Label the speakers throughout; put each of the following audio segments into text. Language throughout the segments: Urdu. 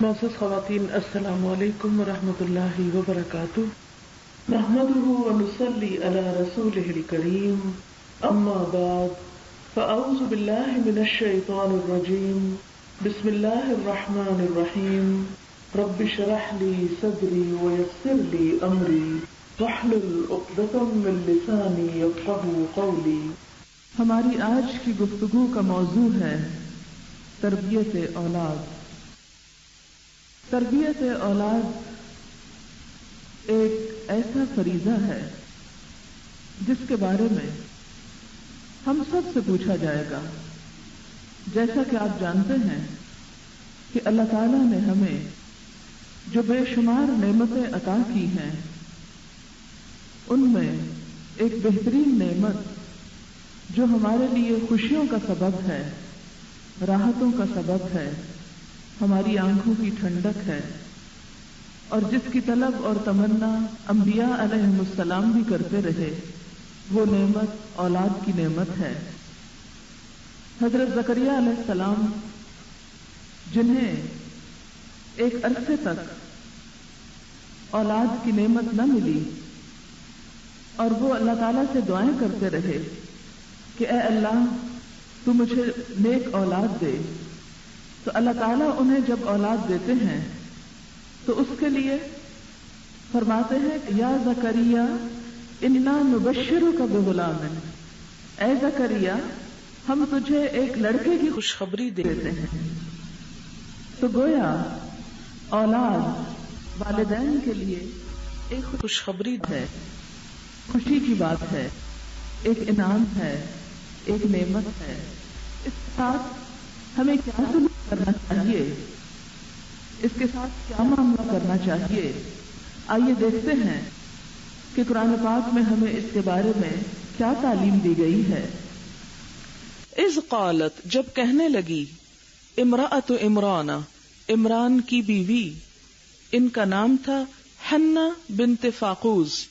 Speaker 1: معزز خواتین، السلام علیکم ورحمۃ اللہ وبرکاتہ۔ نحمده ونصلي على رسوله الكريم، اما بعد فاعوذ باللہ من الشیطان الرجیم، بسم اللہ الرحمن الرحیم۔ رب اشرح لي صدری ويسر لي امری واحلل عقدۃ من لسانی یفقهوا قولی۔ ہماری آج کی گفتگو کا موضوع ہے تربیت اولاد۔ تربیت اولاد ایک ایسا فریضہ ہے جس کے بارے میں ہم سب سے پوچھا جائے گا۔ جیسا کہ آپ جانتے ہیں کہ اللہ تعالیٰ نے ہمیں جو بے شمار نعمتیں عطا کی ہیں، ان میں ایک بہترین نعمت جو ہمارے لیے خوشیوں کا سبب ہے، راحتوں کا سبب ہے، ہماری آنکھوں کی ٹھنڈک ہے، اور جس کی طلب اور تمنا انبیاء علیہم السلام بھی کرتے رہے، وہ نعمت اولاد کی نعمت ہے۔ حضرت زکریا علیہ السلام، جنہیں ایک عرصے تک اولاد کی نعمت نہ ملی، اور وہ اللہ تعالیٰ سے دعائیں کرتے رہے کہ اے اللہ تو مجھے نیک اولاد دے، تو اللہ تعالیٰ انہیں جب اولاد دیتے ہیں تو اس کے لیے فرماتے ہیں کہ یا زکریا انا نبشرک بغلام، اے زکریا ہم تجھے ایک لڑکے کی خوشخبری دیتے ہیں۔ تو گویا اولاد والدین کے لیے ایک خوشخبری ہے، خوشی کی بات ہے، ایک انعام ہے، ایک نعمت ہے۔ اس کے ساتھ ہمیں کیا سلوک کرنا چاہیے، اس کے ساتھ کیا معاملہ کرنا چاہیے، آئیے دیکھتے ہیں کہ قرآن پاک میں ہمیں اس کے بارے میں کیا تعلیم دی گئی ہے۔ اذ قالت، جب کہنے لگی، امرأۃ عمران، عمران کی بیوی، ان کا نام تھا حنہ بنت فاقوس،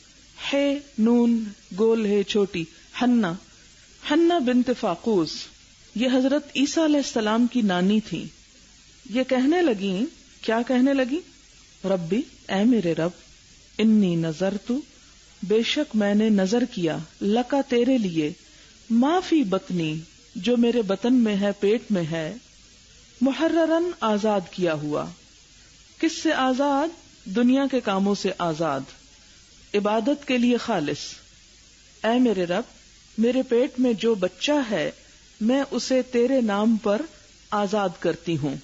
Speaker 1: ہے نون گول ہے چھوٹی، حنہ بنت فاقوس، یہ حضرت عیسیٰ علیہ السلام کی نانی تھی۔ یہ کہنے لگی، کیا کہنے لگی؟ ربی، اے میرے رب، انی نذرت، بے شک میں نے نظر کیا، لکا تیرے لیے، ما فی بطنی، جو میرے بطن میں ہے، پیٹ میں ہے، محررن، آزاد کیا ہوا۔ کس سے آزاد؟ دنیا کے کاموں سے آزاد، عبادت کے لیے خالص۔ اے میرے رب، میرے پیٹ میں جو بچہ ہے میں اسے تیرے نام پر آزاد کرتی ہوں،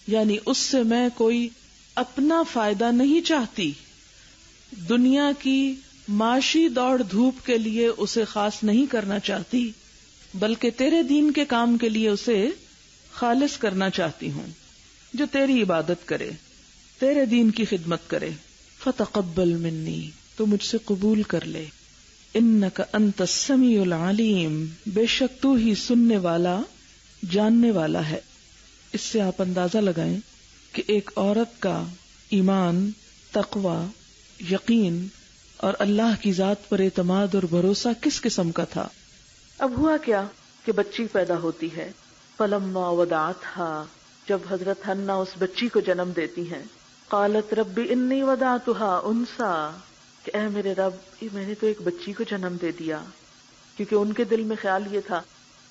Speaker 1: یعنی اس سے میں کوئی اپنا فائدہ نہیں چاہتی، دنیا کی معاشی دوڑ دھوپ کے لیے اسے خاص نہیں کرنا چاہتی، بلکہ تیرے دین کے کام کے لیے اسے خالص کرنا چاہتی ہوں، جو تیری عبادت کرے، تیرے دین کی خدمت کرے۔ فتقبل منی، تو مجھ سے قبول کر لے، انک انت السمیع العلیم، بے شک تو ہی سننے والا، جاننے والا ہے۔ اس سے آپ اندازہ لگائیں کہ ایک عورت کا ایمان، تقوی، یقین اور اللہ کی ذات پر اعتماد اور بھروسہ کس قسم کا تھا۔ اب ہوا کیا کہ بچی پیدا ہوتی ہے۔ فلما وضعتھا، جب حضرت حنہ اس بچی کو جنم دیتی ہیں، قالت ربی انی وضعتھا انثی، کہ اے میرے رب، میں نے تو ایک بچی کو جنم دے دیا، کیونکہ ان کے دل میں خیال یہ تھا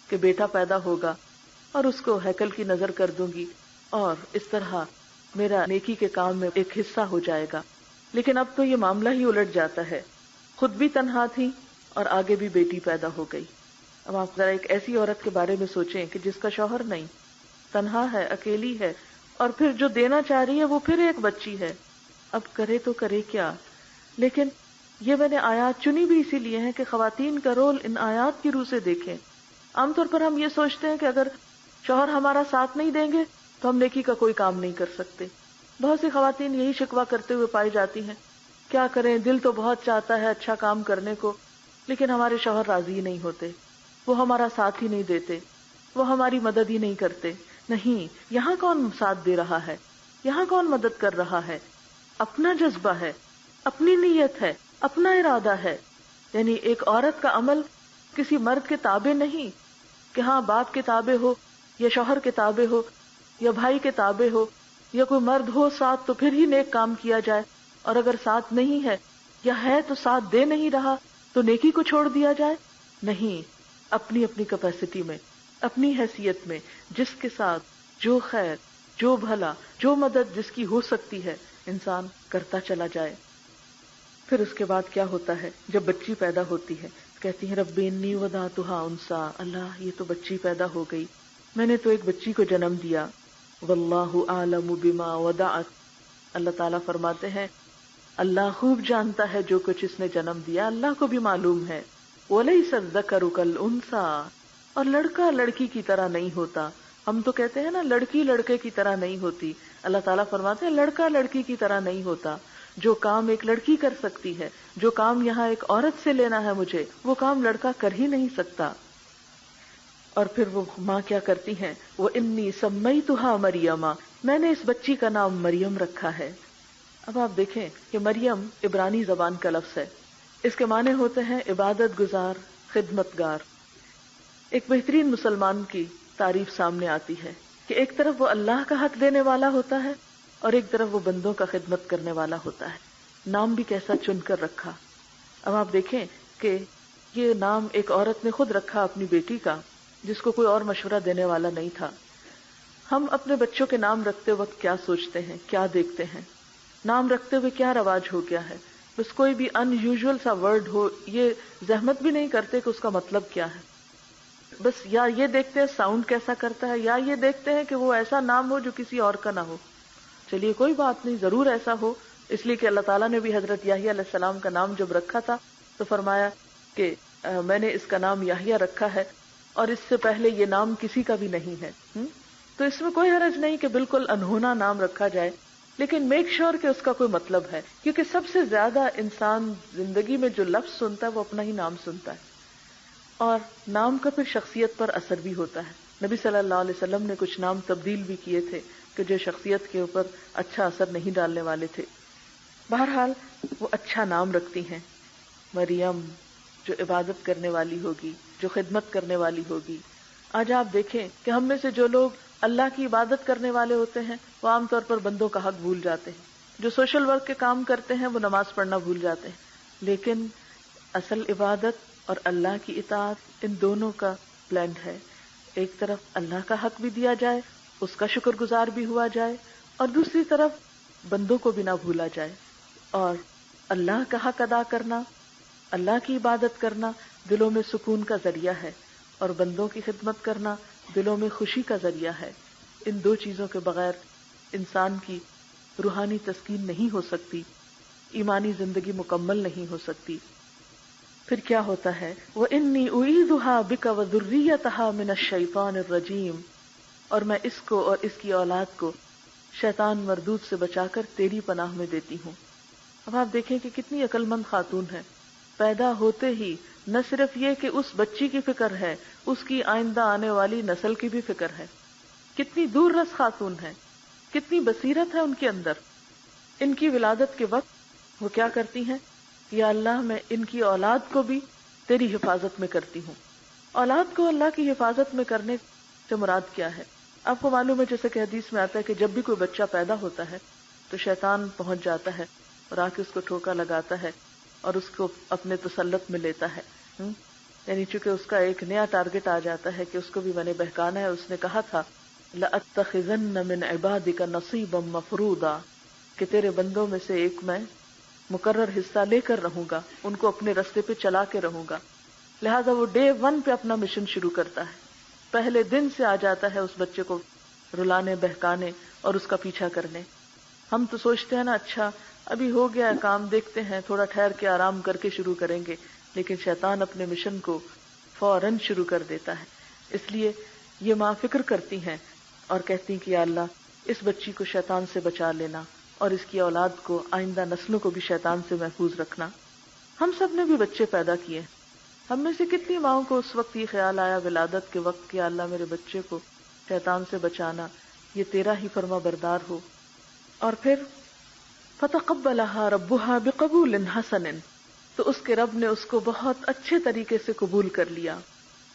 Speaker 1: کہ بیٹا پیدا ہوگا اور اس کو ہیکل کی نظر کر دوں گی اور اس طرح میرا نیکی کے کام میں ایک حصہ ہو جائے گا۔ لیکن اب تو یہ معاملہ ہی الٹ جاتا ہے، خود بھی تنہا تھی اور آگے بھی بیٹی پیدا ہو گئی۔ اب آپ ذرا ایک ایسی عورت کے بارے میں سوچیں کہ جس کا شوہر نہیں، تنہا ہے، اکیلی ہے، اور پھر جو دینا چاہ رہی ہے وہ پھر ایک بچی ہے، اب کرے تو کرے کیا۔ لیکن یہ میں نے آیات چنی بھی اسی لیے ہیں کہ خواتین کا رول ان آیات کی روح سے دیکھیں۔ عام طور پر ہم یہ سوچتے ہیں کہ اگر شوہر ہمارا ساتھ نہیں دیں گے تو ہم نیکی کا کوئی کام نہیں کر سکتے۔ بہت سی خواتین یہی شکوہ کرتے ہوئے پائی جاتی ہیں، کیا کریں، دل تو بہت چاہتا ہے اچھا کام کرنے کو، لیکن ہمارے شوہر راضی نہیں ہوتے، وہ ہمارا ساتھ ہی نہیں دیتے، وہ ہماری مدد ہی نہیں کرتے۔ نہیں، یہاں کون ساتھ دے رہا ہے، یہاں کون مدد کر رہا ہے؟ اپنا جذبہ ہے، اپنی نیت ہے، اپنا ارادہ ہے۔ یعنی ایک عورت کا عمل کسی مرد کے تابع نہیں کہ ہاں باپ کے تابع ہو یا شوہر کے تابع ہو یا بھائی کے تابع ہو یا کوئی مرد ہو ساتھ تو پھر ہی نیک کام کیا جائے، اور اگر ساتھ نہیں ہے یا ہے تو ساتھ دے نہیں رہا تو نیکی کو چھوڑ دیا جائے؟ نہیں، اپنی اپنی کیپیسٹی میں، اپنی حیثیت میں، جس کے ساتھ جو خیر، جو بھلا، جو مدد جس کی ہو سکتی ہے انسان کرتا چلا جائے۔ پھر اس کے بعد کیا ہوتا ہے؟ جب بچی پیدا ہوتی ہے کہتی ہیں رب انی وضعتها انثی، اللہ یہ تو بچی پیدا ہو گئی، میں نے تو ایک بچی کو جنم دیا، واللہ اعلم بما وضعت، اللہ تعالیٰ فرماتے ہیں اللہ خوب جانتا ہے جو کچھ اس نے جنم دیا، اللہ کو بھی معلوم ہے، ولیس الذکر کالانثی، اور لڑکا لڑکی کی طرح نہیں ہوتا۔ ہم تو کہتے ہیں نا لڑکی لڑکے کی طرح نہیں ہوتی، اللہ تعالیٰ فرماتے ہیں لڑکا لڑکی کی طرح نہیں ہوتا، جو کام ایک لڑکی کر سکتی ہے، جو کام یہاں ایک عورت سے لینا ہے مجھے، وہ کام لڑکا کر ہی نہیں سکتا۔ اور پھر وہ ماں کیا کرتی ہیں، وَإِنِّي سَمَّيْتُهَا مَرْيَمَ، میں نے اس بچی کا نام مریم رکھا ہے۔ اب آپ دیکھیں کہ مریم عبرانی زبان کا لفظ ہے، اس کے معنی ہوتے ہیں عبادت گزار، خدمت گار۔ ایک بہترین مسلمان کی تعریف سامنے آتی ہے کہ ایک طرف وہ اللہ کا حق دینے والا ہوتا ہے اور ایک طرف وہ بندوں کا خدمت کرنے والا ہوتا ہے۔ نام بھی کیسا چن کر رکھا۔ اب آپ دیکھیں کہ یہ نام ایک عورت نے خود رکھا اپنی بیٹی کا، جس کو کوئی اور مشورہ دینے والا نہیں تھا۔ ہم اپنے بچوں کے نام رکھتے وقت کیا سوچتے ہیں، کیا دیکھتے ہیں؟ نام رکھتے ہوئے کیا رواج ہو گیا ہے؟ بس کوئی بھی ان یوزول سا ورڈ ہو، یہ زحمت بھی نہیں کرتے کہ اس کا مطلب کیا ہے، بس یا یہ دیکھتے ہیں ساؤنڈ کیسا کرتا ہے، یا یہ دیکھتے ہیں کہ وہ ایسا نام ہو جو کسی اور کا نہ ہو۔ چلیے کوئی بات نہیں، ضرور ایسا ہو، اس لیے کہ اللہ تعالیٰ نے بھی حضرت یحییٰ علیہ السلام کا نام جب رکھا تھا تو فرمایا کہ میں نے اس کا نام یحییٰ رکھا ہے اور اس سے پہلے یہ نام کسی کا بھی نہیں ہے۔ تو اس میں کوئی حرج نہیں کہ بالکل انہونا نام رکھا جائے، لیکن میک شور کہ اس کا کوئی مطلب ہے، کیونکہ سب سے زیادہ انسان زندگی میں جو لفظ سنتا ہے وہ اپنا ہی نام سنتا ہے، اور نام کا پھر شخصیت پر اثر بھی ہوتا ہے۔ نبی صلی اللہ علیہ وسلم نے کچھ نام تبدیل بھی کیے تھے کہ جو شخصیت کے اوپر اچھا اثر نہیں ڈالنے والے تھے۔ بہرحال وہ اچھا نام رکھتی ہیں، مریم جو عبادت کرنے والی ہوگی، جو خدمت کرنے والی ہوگی۔ آج آپ دیکھیں کہ ہم میں سے جو لوگ اللہ کی عبادت کرنے والے ہوتے ہیں وہ عام طور پر بندوں کا حق بھول جاتے ہیں، جو سوشل ورک کے کام کرتے ہیں وہ نماز پڑھنا بھول جاتے ہیں، لیکن اصل عبادت اور اللہ کی اطاعت ان دونوں کا بلینڈ ہے۔ ایک طرف اللہ کا حق بھی دیا جائے، اس کا شکر گزار بھی ہوا جائے، اور دوسری طرف بندوں کو بھی نہ بھولا جائے، اور اللہ کا حق ادا کرنا، اللہ کی عبادت کرنا دلوں میں سکون کا ذریعہ ہے، اور بندوں کی خدمت کرنا دلوں میں خوشی کا ذریعہ ہے۔ ان دو چیزوں کے بغیر انسان کی روحانی تسکین نہیں ہو سکتی، ایمانی زندگی مکمل نہیں ہو سکتی۔ پھر کیا ہوتا ہے، وَإِنِّي أُعِيذُهَا بِكَ وَذُرِّيَّتَهَا مِنَ الشَّيْطَانِ الرَّجِيمِ، اور میں اس کو اور اس کی اولاد کو شیطان مردود سے بچا کر تیری پناہ میں دیتی ہوں۔ اب آپ دیکھیں کہ کتنی عقل مند خاتون ہے، پیدا ہوتے ہی نہ صرف یہ کہ اس بچی کی فکر ہے، اس کی آئندہ آنے والی نسل کی بھی فکر ہے۔ کتنی دور رس خاتون ہے، کتنی بصیرت ہے ان کے اندر۔ ان کی ولادت کے وقت وہ کیا کرتی ہیں، یا اللہ میں ان کی اولاد کو بھی تیری حفاظت میں کرتی ہوں۔ اولاد کو اللہ کی حفاظت میں کرنے سے مراد کیا ہے؟ آپ کو معلوم ہے جیسے کہ حدیث میں آتا ہے کہ جب بھی کوئی بچہ پیدا ہوتا ہے تو شیطان پہنچ جاتا ہے اور آ کے اس کو ٹھوکا لگاتا ہے اور اس کو اپنے تسلط میں لیتا ہے۔ یعنی چونکہ اس کا ایک نیا ٹارگٹ آ جاتا ہے کہ اس کو بھی میں نے بہکانا ہے۔ اس نے کہا تھا لَأَتَّخِذَنَّ مِنْ عِبَادِكَ نَصِيبًا مَفْرُوضًا، کہ تیرے بندوں میں سے ایک میں مقرر حصہ لے کر رہوں گا، ان کو اپنے رستے پہ چلا کے رہوں گا۔ لہذا وہ ڈے 1 پہ اپنا مشن شروع کرتا ہے، پہلے دن سے آ جاتا ہے اس بچے کو رلانے، بہکانے اور اس کا پیچھا کرنے۔ ہم تو سوچتے ہیں نا اچھا ابھی ہو گیا ہے کام، دیکھتے ہیں تھوڑا ٹھہر کے آرام کر کے شروع کریں گے، لیکن شیطان اپنے مشن کو فوراً شروع کر دیتا ہے۔ اس لیے یہ ماں فکر کرتی ہیں اور کہتی ہیں کہ یا اللہ اس بچی کو شیطان سے بچا لینا اور اس کی اولاد کو، آئندہ نسلوں کو بھی شیطان سے محفوظ رکھنا۔ ہم سب نے بھی بچے پیدا کیے، ہم میں سے کتنی ماؤں کو اس وقت یہ خیال آیا ولادت کے وقت کہ اللہ میرے بچے کو شیطان سے بچانا، یہ تیرا ہی فرما بردار ہو۔ اور پھر فَتَقَبَّلَهَا رَبُّهَا بِقَبُولٍ حَسَنٍ، تو اس کے رب نے اس کو بہت اچھے طریقے سے قبول کر لیا،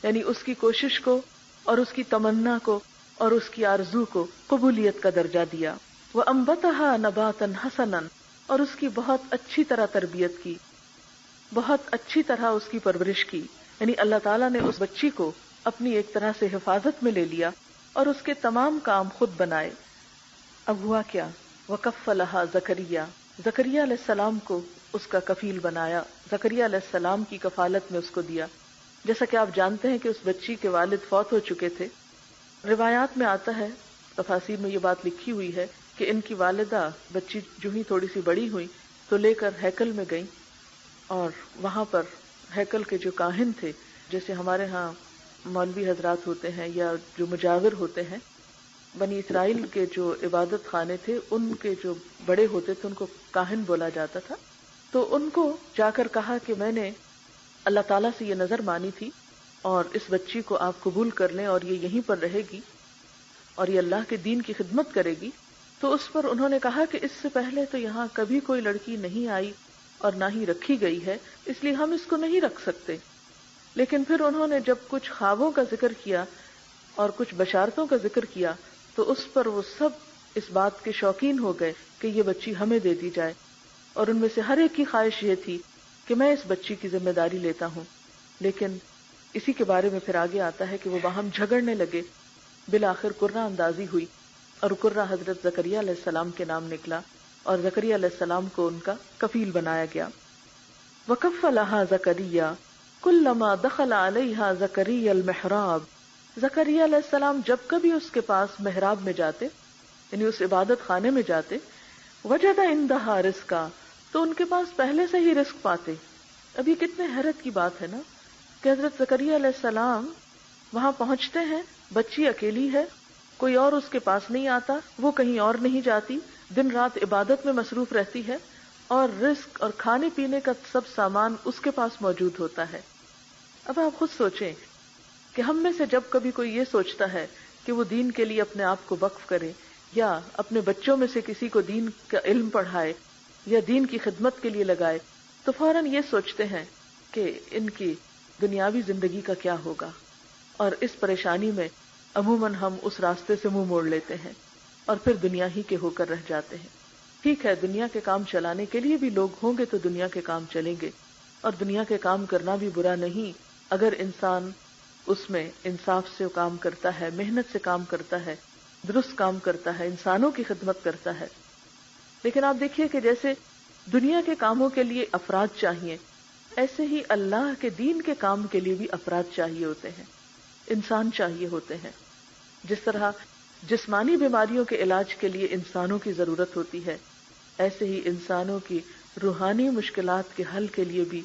Speaker 1: یعنی اس کی کوشش کو اور اس کی تمنا کو اور اس کی آرزو کو قبولیت کا درجہ دیا۔ وَأَنبَتَهَا نَبَاتًا حَسَنًا، اور اس کی بہت اچھی طرح تربیت کی، بہت اچھی طرح اس کی پرورش کی. یعنی اللہ تعالیٰ نے اس بچی کو اپنی ایک طرح سے حفاظت میں لے لیا اور اس کے تمام کام خود بنائے. اب ہوا کیا؟ وَكَفَّلَهَا زکریا، زکریا علیہ السلام کو اس کا کفیل بنایا، زکریا علیہ السلام کی کفالت میں اس کو دیا. جیسا کہ آپ جانتے ہیں کہ اس بچی کے والد فوت ہو چکے تھے. روایات میں آتا ہے، تفاسیر میں یہ بات لکھی ہوئی ہے کہ ان کی والدہ بچی جو ہی تھوڑی سی بڑی ہوئی تو لے کر ہیکل میں گئیں، اور وہاں پر ہیکل کے جو کاہن تھے، جیسے ہمارے ہاں مولوی حضرات ہوتے ہیں یا جو مجاور ہوتے ہیں، بنی اسرائیل کے جو عبادت خانے تھے ان کے جو بڑے ہوتے تھے ان کو کاہن بولا جاتا تھا. تو ان کو جا کر کہا کہ میں نے اللہ تعالیٰ سے یہ نظر مانی تھی اور اس بچی کو آپ قبول کر لیں اور یہ یہیں پر رہے گی اور یہ اللہ کے دین کی خدمت کرے گی. تو اس پر انہوں نے کہا کہ اس سے پہلے تو یہاں کبھی کوئی لڑکی نہیں آئی اور نہ ہی رکھی گئی ہے، اس لیے ہم اس کو نہیں رکھ سکتے. لیکن پھر انہوں نے جب کچھ خوابوں کا ذکر کیا اور کچھ بشارتوں کا ذکر کیا تو اس پر وہ سب اس بات کے شوقین ہو گئے کہ یہ بچی ہمیں دے دی جائے. اور ان میں سے ہر ایک کی خواہش یہ تھی کہ میں اس بچی کی ذمہ داری لیتا ہوں. لیکن اسی کے بارے میں پھر آگے آتا ہے کہ وہ باہم جھگڑنے لگے. بالآخر قرہ اندازی ہوئی اور قرہ حضرت زکریا علیہ السلام کے نام نکلا اور زکریا علیہ السلام کو ان کا کفیل بنایا گیا. وَكَفَّلَهَا زَكَرِيَّا كُلَّمَا دَخَلَ عَلَيْهَا زَكَرِيَّا الْمِحْرَابَ، زکریا علیہ السلام جب کبھی اس کے پاس محراب میں جاتے، یعنی اس عبادت خانے میں جاتے، وجد عندها رزقا، تو ان کے پاس پہلے سے ہی رزق پاتے. اب یہ کتنے حیرت کی بات ہے نا کہ حضرت زکریا علیہ السلام وہاں پہنچتے ہیں، بچی اکیلی ہے، کوئی اور اس کے پاس نہیں آتا، وہ کہیں اور نہیں جاتی، دن رات عبادت میں مصروف رہتی ہے اور رزق اور کھانے پینے کا سب سامان اس کے پاس موجود ہوتا ہے. اب آپ خود سوچیں کہ ہم میں سے جب کبھی کوئی یہ سوچتا ہے کہ وہ دین کے لیے اپنے آپ کو وقف کرے یا اپنے بچوں میں سے کسی کو دین کا علم پڑھائے یا دین کی خدمت کے لیے لگائے، تو فوراً یہ سوچتے ہیں کہ ان کی دنیاوی زندگی کا کیا ہوگا، اور اس پریشانی میں عموماً ہم اس راستے سے منہ موڑ لیتے ہیں اور پھر دنیا ہی کے ہو کر رہ جاتے ہیں. ٹھیک ہے، دنیا کے کام چلانے کے لیے بھی لوگ ہوں گے تو دنیا کے کام چلیں گے، اور دنیا کے کام کرنا بھی برا نہیں اگر انسان اس میں انصاف سے کام کرتا ہے، محنت سے کام کرتا ہے، درست کام کرتا ہے، انسانوں کی خدمت کرتا ہے. لیکن آپ دیکھیے کہ جیسے دنیا کے کاموں کے لیے افراد چاہیے، ایسے ہی اللہ کے دین کے کام کے لیے بھی افراد چاہیے ہوتے ہیں، انسان چاہیے ہوتے ہیں. جس طرح جسمانی بیماریوں کے علاج کے لیے انسانوں کی ضرورت ہوتی ہے، ایسے ہی انسانوں کی روحانی مشکلات کے حل کے لیے بھی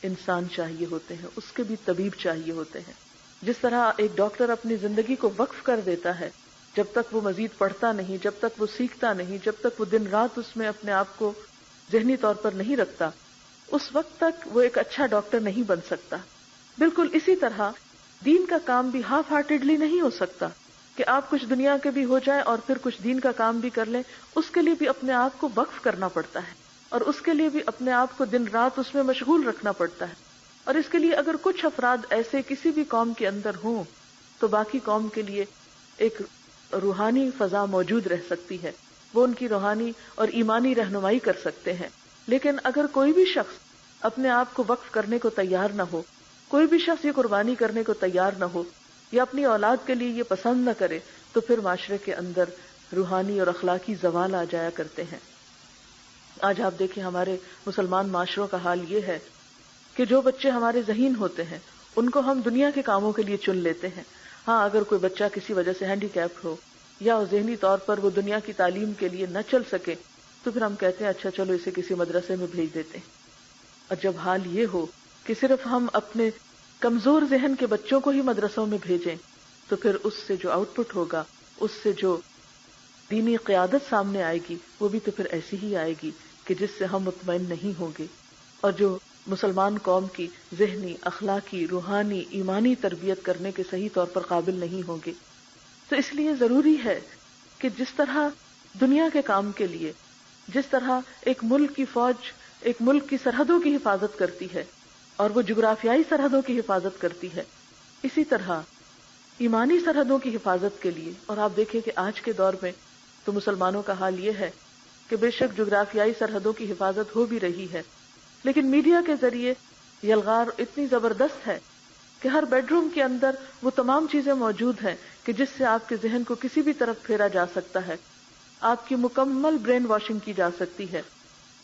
Speaker 1: انسان چاہیے ہوتے ہیں، اس کے بھی طبیب چاہیے ہوتے ہیں. جس طرح ایک ڈاکٹر اپنی زندگی کو وقف کر دیتا ہے، جب تک وہ مزید پڑھتا نہیں، جب تک وہ سیکھتا نہیں، جب تک وہ دن رات اس میں اپنے آپ کو ذہنی طور پر نہیں رکھتا، اس وقت تک وہ ایک اچھا ڈاکٹر نہیں بن سکتا. بالکل اسی طرح دین کا کام بھی ہاف ہارٹیڈلی نہیں ہو سکتا کہ آپ کچھ دنیا کے بھی ہو جائیں اور پھر کچھ دین کا کام بھی کر لیں. اس کے لیے بھی اپنے آپ کو وقف کرنا پڑتا ہے اور اس کے لیے بھی اپنے آپ کو دن رات اس میں مشغول رکھنا پڑتا ہے. اور اس کے لیے اگر کچھ افراد ایسے کسی بھی قوم کے اندر ہوں تو باقی قوم کے لیے ایک روحانی فضا موجود رہ سکتی ہے، وہ ان کی روحانی اور ایمانی رہنمائی کر سکتے ہیں. لیکن اگر کوئی بھی شخص اپنے آپ کو وقف کرنے کو تیار نہ ہو، کوئی بھی شخص یہ قربانی کرنے کو تیار نہ ہو یا اپنی اولاد کے لیے یہ پسند نہ کرے، تو پھر معاشرے کے اندر روحانی اور اخلاقی زوال آ جایا کرتے ہیں. آج آپ دیکھیں ہمارے مسلمان معاشروں کا حال یہ ہے کہ جو بچے ہمارے ذہین ہوتے ہیں ان کو ہم دنیا کے کاموں کے لیے چن لیتے ہیں. ہاں، اگر کوئی بچہ کسی وجہ سے ہینڈی کیپ ہو یا ذہنی طور پر وہ دنیا کی تعلیم کے لیے نہ چل سکے تو پھر ہم کہتے ہیں اچھا چلو اسے کسی مدرسے میں بھیج دیتے ہیں. اور جب حال یہ ہو کہ صرف ہم اپنے کمزور ذہن کے بچوں کو ہی مدرسوں میں بھیجیں تو پھر اس سے جو آؤٹ پٹ ہوگا، اس سے جو دینی قیادت سامنے آئے گی وہ بھی تو پھر ایسی ہی آئے گی کہ جس سے ہم مطمئن نہیں ہوں گے، اور جو مسلمان قوم کی ذہنی، اخلاقی، روحانی، ایمانی تربیت کرنے کے صحیح طور پر قابل نہیں ہوں گے. تو اس لیے ضروری ہے کہ جس طرح دنیا کے کام کے لیے، جس طرح ایک ملک کی فوج ایک ملک کی سرحدوں کی حفاظت کرتی ہے اور وہ جغرافیائی سرحدوں کی حفاظت کرتی ہے، اسی طرح ایمانی سرحدوں کی حفاظت کے لیے. اور آپ دیکھیں کہ آج کے دور میں تو مسلمانوں کا حال یہ ہے کہ بے شک جغرافیائی سرحدوں کی حفاظت ہو بھی رہی ہے، لیکن میڈیا کے ذریعے یلغار اتنی زبردست ہے کہ ہر بیڈ روم کے اندر وہ تمام چیزیں موجود ہیں کہ جس سے آپ کے ذہن کو کسی بھی طرف پھیرا جا سکتا ہے، آپ کی مکمل برین واشنگ کی جا سکتی ہے،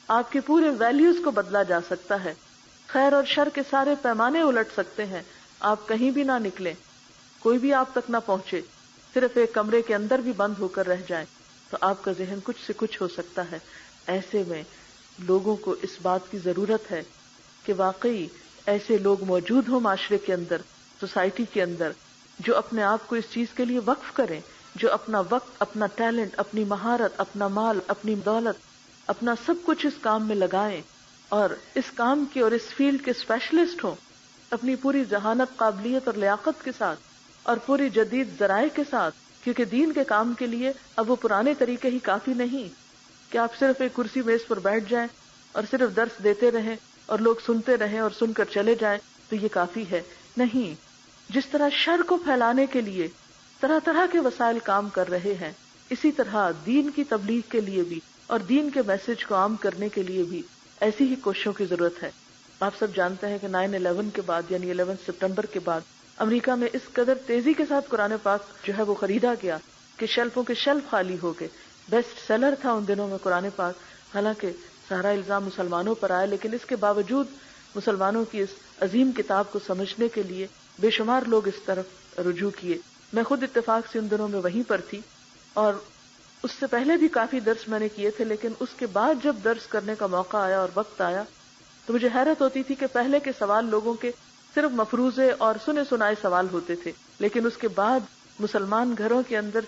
Speaker 1: آپ کے پورے ویلیوز کو بدلا جا سکتا ہے، خیر اور شر کے سارے پیمانے الٹ سکتے ہیں، آپ کہیں بھی نہ نکلیں، کوئی بھی آپ تک نہ پہنچے، صرف ایک کمرے کے اندر بھی بند ہو کر رہ جائیں تو آپ کا ذہن کچھ سے کچھ ہو سکتا ہے۔ ایسے میں لوگوں کو اس بات کی ضرورت ہے کہ واقعی ایسے لوگ موجود ہوں معاشرے کے اندر، سوسائٹی کے اندر، جو اپنے آپ کو اس چیز کے لیے وقف کریں، جو اپنا وقت، اپنا ٹیلنٹ، اپنی مہارت، اپنا مال، اپنی دولت، اپنا سب کچھ اس کام میں لگائیں اور اس کام کے اور اس فیلڈ کے اسپیشلسٹ ہوں، اپنی پوری ذہانت، قابلیت اور لیاقت کے ساتھ اور پوری جدید ذرائع کے ساتھ، کیونکہ دین کے کام کے لیے اب وہ پرانے طریقے ہی کافی نہیں کہ آپ صرف ایک کرسی میز پر بیٹھ جائیں اور صرف درس دیتے رہیں اور لوگ سنتے رہیں اور سن کر چلے جائیں تو یہ کافی ہے، نہیں۔ جس طرح شر کو پھیلانے کے لیے طرح طرح کے وسائل کام کر رہے ہیں، اسی طرح دین کی تبلیغ کے لیے بھی اور دین کے میسج کو عام کرنے کے لیے بھی ایسی ہی کوششوں کی ضرورت ہے۔ آپ سب جانتے ہیں کہ 9/11 کے بعد یعنی 11 سپٹمبر کے بعد امریکہ میں اس قدر تیزی کے ساتھ قرآن پاک جو ہے وہ خریدا گیا کہ شیلفوں کے شیلف خالی ہو گئے، بیسٹ سیلر تھا ان دنوں میں قرآن پاک۔ حالانکہ سارا الزام مسلمانوں پر آیا، لیکن اس کے باوجود مسلمانوں کی اس عظیم کتاب کو سمجھنے کے لیے بے شمار لوگ اس طرف رجوع کیے۔ میں خود اتفاق سے ان دنوں میں وہیں پر تھی اور اس سے پہلے بھی کافی درس میں نے کیے تھے، لیکن اس کے بعد جب درس کرنے کا موقع آیا اور وقت آیا تو مجھے حیرت ہوتی تھی کہ پہلے کے سوال لوگوں کے صرف مفروضے اور سنے سنائے سوال ہوتے تھے، لیکن اس کے بعد مسلمان گھروں کے اندر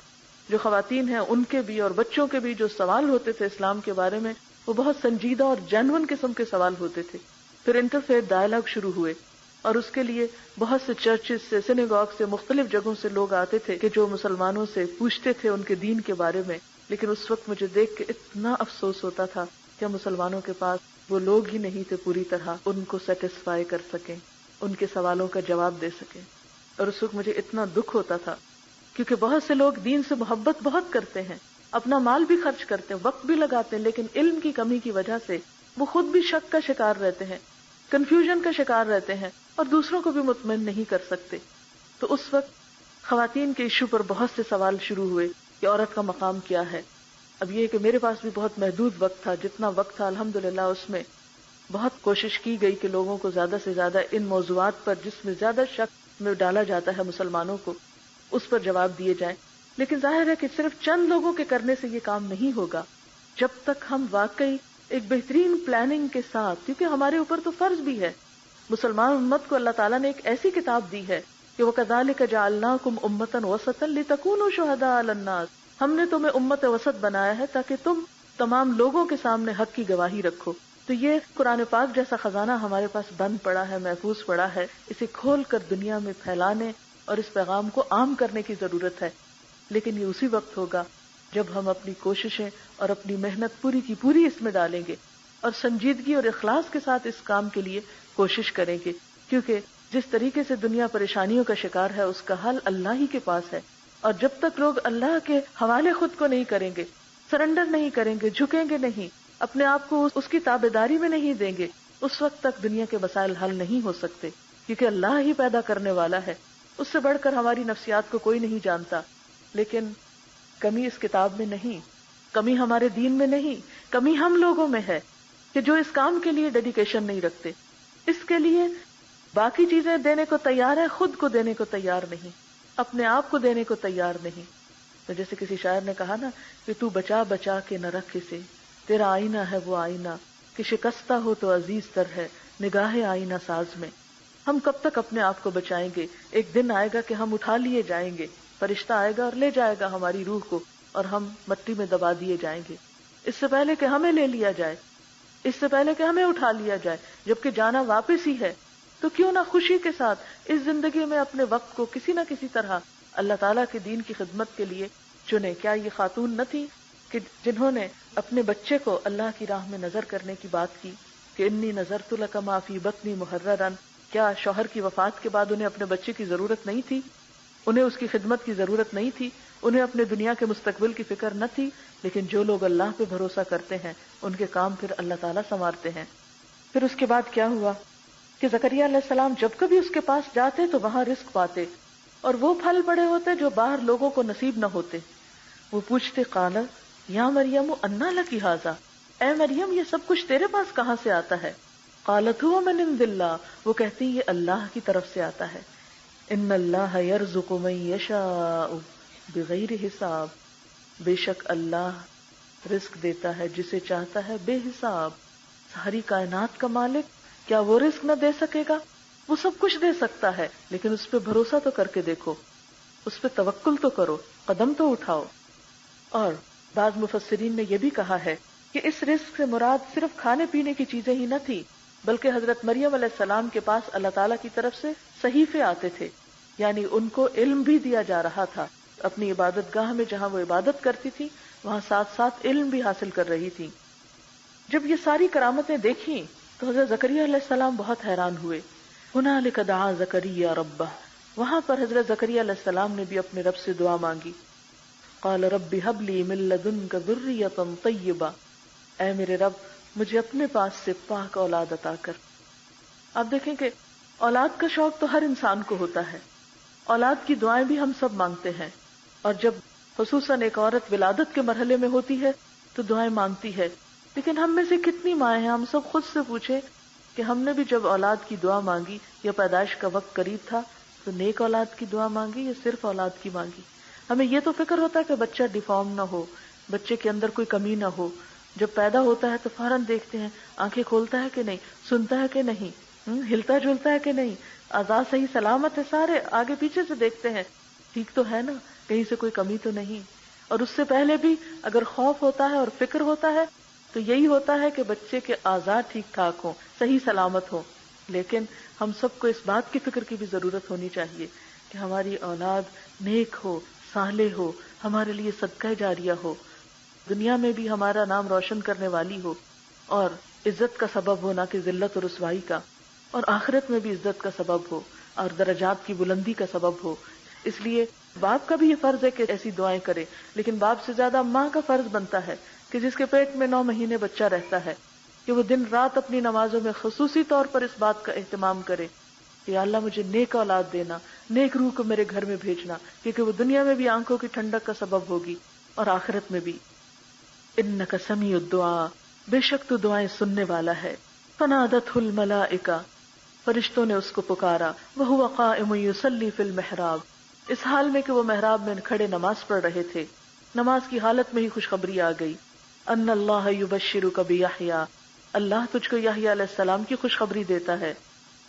Speaker 1: جو خواتین ہیں ان کے بھی اور بچوں کے بھی جو سوال ہوتے تھے اسلام کے بارے میں، وہ بہت سنجیدہ اور جینون قسم کے سوال ہوتے تے۔ پھر انٹرفیتھ ڈائلاگ شروع ہوئے اور اس کے لیے بہت سے چرچز سے، سینیگاگ سے، مختلف جگہوں سے لوگ آتے تھے کہ جو مسلمانوں سے پوچھتے تھے ان کے دین کے بارے میں۔ لیکن اس وقت مجھے دیکھ کے اتنا افسوس ہوتا تھا کہ مسلمانوں کے پاس وہ لوگ ہی نہیں تھے پوری طرح ان کو سیٹسفائی کر سکیں، ان کے سوالوں کا جواب دے سکیں۔ اور اس وقت مجھے اتنا دکھ ہوتا تھا کیونکہ بہت سے لوگ دین سے محبت بہت کرتے ہیں، اپنا مال بھی خرچ کرتے ہیں، وقت بھی لگاتے ہیں، لیکن علم کی کمی کی وجہ سے وہ خود بھی شک کا شکار رہتے ہیں، کنفیوژن کا شکار رہتے ہیں اور دوسروں کو بھی مطمئن نہیں کر سکتے۔ تو اس وقت خواتین کے ایشو پر بہت سے سوال شروع ہوئے کہ عورت کا مقام کیا ہے۔ اب یہ کہ میرے پاس بھی بہت محدود وقت تھا، جتنا وقت تھا الحمدللہ اس میں بہت کوشش کی گئی کہ لوگوں کو زیادہ سے زیادہ ان موضوعات پر جس میں زیادہ شک میں ڈالا جاتا ہے مسلمانوں کو، اس پر جواب دیے جائیں۔ لیکن ظاہر ہے کہ صرف چند لوگوں کے کرنے سے یہ کام نہیں ہوگا جب تک ہم واقعی ایک بہترین پلاننگ کے ساتھ، کیونکہ ہمارے اوپر تو فرض بھی ہے، مسلمان امت کو اللہ تعالیٰ نے ایک ایسی کتاب دی ہے کہ وَكَذَلِكَ جَعَلْنَاكُمْ أُمَّةً وَسَطًا لِتَكُونُوا شُهَدَاءَ عَلَى النَّاسِ، ہم نے تمہیں امت وسط بنایا ہے تاکہ تم تمام لوگوں کے سامنے حق کی گواہی رکھو۔ تو یہ قرآن پاک جیسا خزانہ ہمارے پاس بند پڑا ہے، محفوظ پڑا ہے، اسے کھول کر دنیا میں پھیلانے اور اس پیغام کو عام کرنے کی ضرورت ہے۔ لیکن یہ اسی وقت ہوگا جب ہم اپنی کوششیں اور اپنی محنت پوری کی پوری اس میں ڈالیں گے اور سنجیدگی اور اخلاص کے ساتھ اس کام کے لیے کوشش کریں گے، کیونکہ جس طریقے سے دنیا پریشانیوں کا شکار ہے اس کا حل اللہ ہی کے پاس ہے، اور جب تک لوگ اللہ کے حوالے خود کو نہیں کریں گے، سرنڈر نہیں کریں گے، جھکیں گے نہیں، اپنے آپ کو اس کی تابعداری میں نہیں دیں گے، اس وقت تک دنیا کے مسائل حل نہیں ہو سکتے، کیونکہ اللہ ہی پیدا کرنے والا ہے، اس سے بڑھ کر ہماری نفسیات کو کوئی نہیں جانتا۔ لیکن کمی اس کتاب میں نہیں، کمی ہمارے دین میں نہیں، کمی ہم لوگوں میں ہے کہ جو اس کام کے لیے ڈیڈیکیشن نہیں رکھتے، اس کے لیے باقی چیزیں دینے کو تیار ہے، خود کو دینے کو تیار نہیں، اپنے آپ کو دینے کو تیار نہیں۔ تو جیسے کسی شاعر نے کہا نا کہ تو بچا بچا کے نہ رکھ اسے، تیرا آئینہ ہے وہ آئینہ کہ شکستہ ہو تو عزیز تر ہے نگاہ آئینہ ساز میں۔ ہم کب تک اپنے آپ کو بچائیں گے؟ ایک دن آئے گا کہ ہم اٹھا لیے جائیں گے، فرشتہ آئے گا اور لے جائے گا ہماری روح کو اور ہم مٹی میں دبا دیے جائیں گے۔ اس سے پہلے کہ ہمیں لے لیا جائے، اس سے پہلے کہ ہمیں اٹھا لیا جائے، جبکہ جانا واپس ہی ہے، تو کیوں نہ خوشی کے ساتھ اس زندگی میں اپنے وقت کو کسی نہ کسی طرح اللہ تعالیٰ کے دین کی خدمت کے لیے چنے۔ کیا یہ خاتون نہ تھی کہ جنہوں نے اپنے بچے کو اللہ کی راہ میں نظر کرنے کی بات کی کہ انی نظرت لک ما فی بطنی محررا؟ کیا شوہر کی وفات کے بعد انہیں اپنے بچے کی ضرورت نہیں تھی؟ انہیں اس کی خدمت کی ضرورت نہیں تھی؟ انہیں اپنے دنیا کے مستقبل کی فکر نہ تھی، لیکن جو لوگ اللہ پہ بھروسہ کرتے ہیں ان کے کام پھر اللہ تعالیٰ سنوارتے ہیں۔ پھر اس کے بعد کیا ہوا کہ زکریا علیہ السلام جب کبھی اس کے پاس جاتے تو وہاں رزق پاتے، اور وہ پھل پڑے ہوتے جو باہر لوگوں کو نصیب نہ ہوتے۔ وہ پوچھتے قال یا مریم انا لکی ھذا، اے مریم یہ سب کچھ تیرے پاس کہاں سے آتا ہے؟ قالت هو من عند اللہ، وہ کہتی یہ اللہ کی طرف سے آتا ہے۔ ان اللہ یرزق من یشاء بغیر حساب، بے شک اللہ رزق دیتا ہے جسے چاہتا ہے بے حساب۔ ساری کائنات کا مالک کیا وہ رزق نہ دے سکے گا؟ وہ سب کچھ دے سکتا ہے، لیکن اس پہ بھروسہ تو کر کے دیکھو، اس پہ توکل تو کرو، قدم تو اٹھاؤ۔ اور بعض مفسرین نے یہ بھی کہا ہے کہ اس رزق سے مراد صرف کھانے پینے کی چیزیں ہی نہ تھی، بلکہ حضرت مریم علیہ السلام کے پاس اللہ تعالیٰ کی طرف سے صحیفے آتے تھے، یعنی ان کو علم بھی دیا جا رہا تھا۔ اپنی عبادت گاہ میں جہاں وہ عبادت کرتی تھی وہاں ساتھ ساتھ علم بھی حاصل کر رہی تھی۔ جب یہ ساری کرامتیں دیکھیں تو حضرت زکریا علیہ السلام بہت حیران ہوئے۔ ہنالک دعا زکریا ربہ، وہاں پر حضرت زکریا علیہ السلام نے بھی اپنے رب سے دعا مانگی۔ قال رب هب لی من لدنک ذریۃ طیبہ، اے میرے رب مجھے اپنے پاس سے پاک اولاد عطا کر۔ آپ دیکھیں کہ اولاد کا شوق تو ہر انسان کو ہوتا ہے، اولاد کی دعائیں بھی ہم سب مانگتے ہیں، اور جب خصوصاً ایک عورت ولادت کے مرحلے میں ہوتی ہے تو دعائیں مانگتی ہے۔ لیکن ہم میں سے کتنی مائیں ہیں، ہم سب خود سے پوچھیں کہ ہم نے بھی جب اولاد کی دعا مانگی یا پیدائش کا وقت قریب تھا تو نیک اولاد کی دعا مانگی یا صرف اولاد کی مانگی؟ ہمیں یہ تو فکر ہوتا ہے کہ بچہ ڈیفارم نہ ہو، بچے کے اندر کوئی کمی نہ ہو۔ جب پیدا ہوتا ہے تو فوراً دیکھتے ہیں آنکھیں کھولتا ہے کہ نہیں، سنتا ہے کہ نہیں، ہلتا جلتا ہے کہ نہیں، اعضاء صحیح سلامت ہے، سارے آگے پیچھے سے دیکھتے ہیں ٹھیک تو ہے نا، کہیں سے کوئی کمی تو نہیں۔ اور اس سے پہلے بھی اگر خوف ہوتا ہے اور فکر ہوتا ہے تو یہی ہوتا ہے کہ بچے کے اعضاء ٹھیک ٹھاک ہوں، صحیح سلامت ہوں۔ لیکن ہم سب کو اس بات کی فکر کی بھی ضرورت ہونی چاہیے کہ ہماری اولاد نیک ہو، صالح ہو، ہمارے لیے صدقہ جاریہ ہو، دنیا میں بھی ہمارا نام روشن کرنے والی ہو اور عزت کا سبب ہو، نہ کہ ذلت اور رسوائی کا، اور آخرت میں بھی عزت کا سبب ہو اور درجات کی بلندی کا سبب ہو۔ اس لیے باپ کا بھی یہ فرض ہے کہ ایسی دعائیں کرے، لیکن باپ سے زیادہ ماں کا فرض بنتا ہے کہ جس کے پیٹ میں 9 مہینے بچہ رہتا ہے کہ وہ دن رات اپنی نمازوں میں خصوصی طور پر اس بات کا اہتمام کرے کہ یا اللہ مجھے نیک اولاد دینا، نیک روح کو میرے گھر میں بھیجنا، کیونکہ وہ دنیا میں بھی آنکھوں کی ٹھنڈک کا سبب ہوگی اور آخرت میں بھی۔ انک سمیع الدعاء، بے شک تو دعائیں سننے والا ہے۔ فنادته الملائکہ، فرشتوں نے اس کو پکارا، وہو قائم یصلی فی المحراب، اس حال میں کہ وہ محراب میں کھڑے نماز پڑھ رہے تھے۔ نماز کی حالت میں ہی خوشخبری آ گئی، ان اللہ یبشرک بیحییٰ، اللہ تجھ کو یحییٰ علیہ السلام کی خوشخبری دیتا ہے،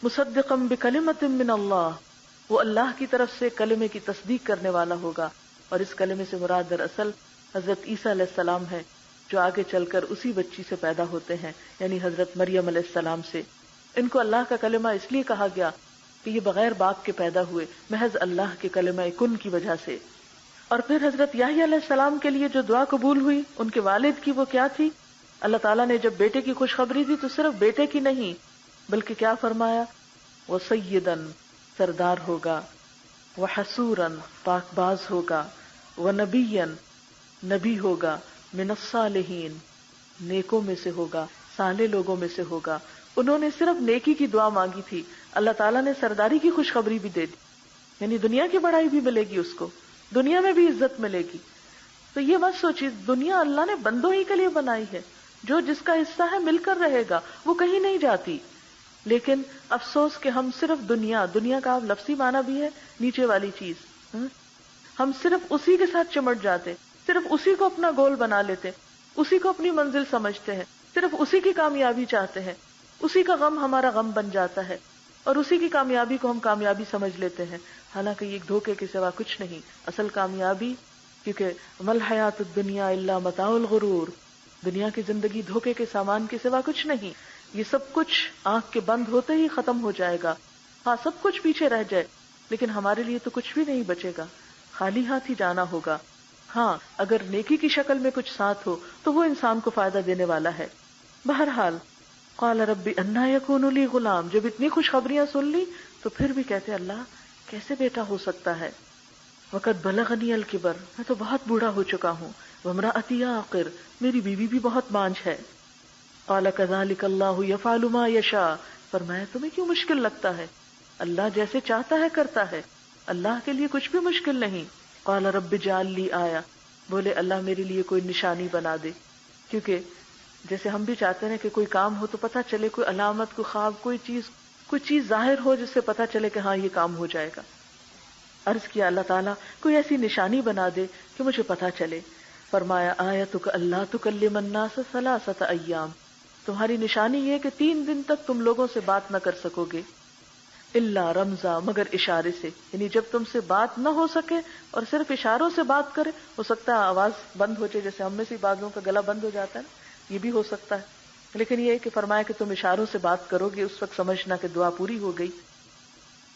Speaker 1: مصدقا بکلمۃ من اللہ، وہ اللہ کی طرف سے کلمے کی تصدیق کرنے والا ہوگا، اور اس کلمے سے مراد دراصل حضرت عیسیٰ علیہ السلام ہے جو آگے چل کر اسی بچی سے پیدا ہوتے ہیں، یعنی حضرت مریم علیہ السلام سے۔ ان کو اللہ کا کلمہ اس لیے کہا گیا کہ یہ بغیر باپ کے پیدا ہوئے، محض اللہ کے کلمہ کن کی وجہ سے۔ اور پھر حضرت یحییٰ علیہ السلام کے لیے جو دعا قبول ہوئی ان کے والد کی، وہ کیا تھی؟ اللہ تعالیٰ نے جب بیٹے کی خوشخبری دی تو صرف بیٹے کی نہیں بلکہ کیا فرمایا؟ وَسَيِّدًا، سردار ہوگا، وَحَسُورًا، پاک باز ہوگا، وَنَبِيًّا، نبی ہوگا، من الصالحین، نیکوں میں سے ہوگا، صالح لوگوں میں سے ہوگا۔ انہوں نے صرف نیکی کی دعا مانگی تھی، اللہ تعالیٰ نے سرداری کی خوشخبری بھی دے دی، یعنی دنیا کی بڑائی بھی ملے گی اس کو، دنیا میں بھی عزت ملے گی۔ تو یہ مت سوچیے، دنیا اللہ نے بندوں ہی کے لیے بنائی ہے، جو جس کا حصہ ہے مل کر رہے گا، وہ کہیں نہیں جاتی۔ لیکن افسوس کہ ہم صرف دنیا کا لفظی معنی بھی ہے نیچے والی چیز، ہم صرف اسی کے ساتھ چمٹ جاتے، صرف اسی کو اپنا گول بنا لیتے، اسی کو اپنی منزل سمجھتے ہیں، صرف اسی کی کامیابی چاہتے ہیں، اسی کا غم ہمارا غم بن جاتا ہے، اور اسی کی کامیابی کو ہم کامیابی سمجھ لیتے ہیں، حالانکہ یہ دھوکے کے سوا کچھ نہیں۔ اصل کامیابی، کیونکہ مل حیات الدنیا الا متاع الغرور، دنیا کی زندگی دھوکے کے سامان کے سوا کچھ نہیں، یہ سب کچھ آنکھ کے بند ہوتے ہی ختم ہو جائے گا۔ ہاں سب کچھ پیچھے رہ جائے لیکن ہمارے لیے تو کچھ بھی نہیں بچے گا، خالی ہاتھ ہی جانا ہوگا۔ ہاں اگر نیکی کی شکل میں کچھ ساتھ ہو تو وہ انسان کو فائدہ دینے والا ہے۔ بہرحال قال رب انا یکون لی غلام، جب اتنی خوشخبریاں سن لی تو پھر بھی کہتے اللہ کیسے بیٹا ہو سکتا ہے؟ وقد بلغنی الکبر، میں تو بہت بوڑھا ہو چکا ہوں، وامرأتی عاقر، میری بیوی بھی بہت بانجھ ہے۔ قال كذلك اللہ یفعل ما یشاء، فرمایا تمہیں کیوں مشکل لگتا ہے، اللہ جیسے چاہتا ہے کرتا ہے، اللہ کے لیے کچھ بھی مشکل نہیں۔ قال رب اجعل لی آیہ، بولے اللہ میرے لیے کوئی نشانی بنا دے، کیونکہ جیسے ہم بھی چاہتے ہیں کہ کوئی کام ہو تو پتہ چلے، کوئی علامت، کوئی خواب، کوئی چیز ظاہر ہو جس سے پتہ چلے کہ ہاں یہ کام ہو جائے گا۔ عرض کیا اللہ تعالیٰ کوئی ایسی نشانی بنا دے کہ مجھے پتہ چلے۔ فرمایا آیتک اللہ تکلم الناس ثلاثۃ ایام، تمہاری نشانی یہ کہ 3 دن تک تم لوگوں سے بات نہ کر سکو گے، الا رمزا، مگر اشارے سے، یعنی جب تم سے بات نہ ہو سکے اور صرف اشاروں سے بات کرے، ہو سکتا ہے آواز بند ہو جائے، جیسے ہم میں سے بعضوں کا گلا بند ہو جاتا ہے نا، یہ بھی ہو سکتا ہے، لیکن یہ کہ فرمایا کہ تم اشاروں سے بات کرو گے، اس وقت سمجھنا کہ دعا پوری ہو گئی۔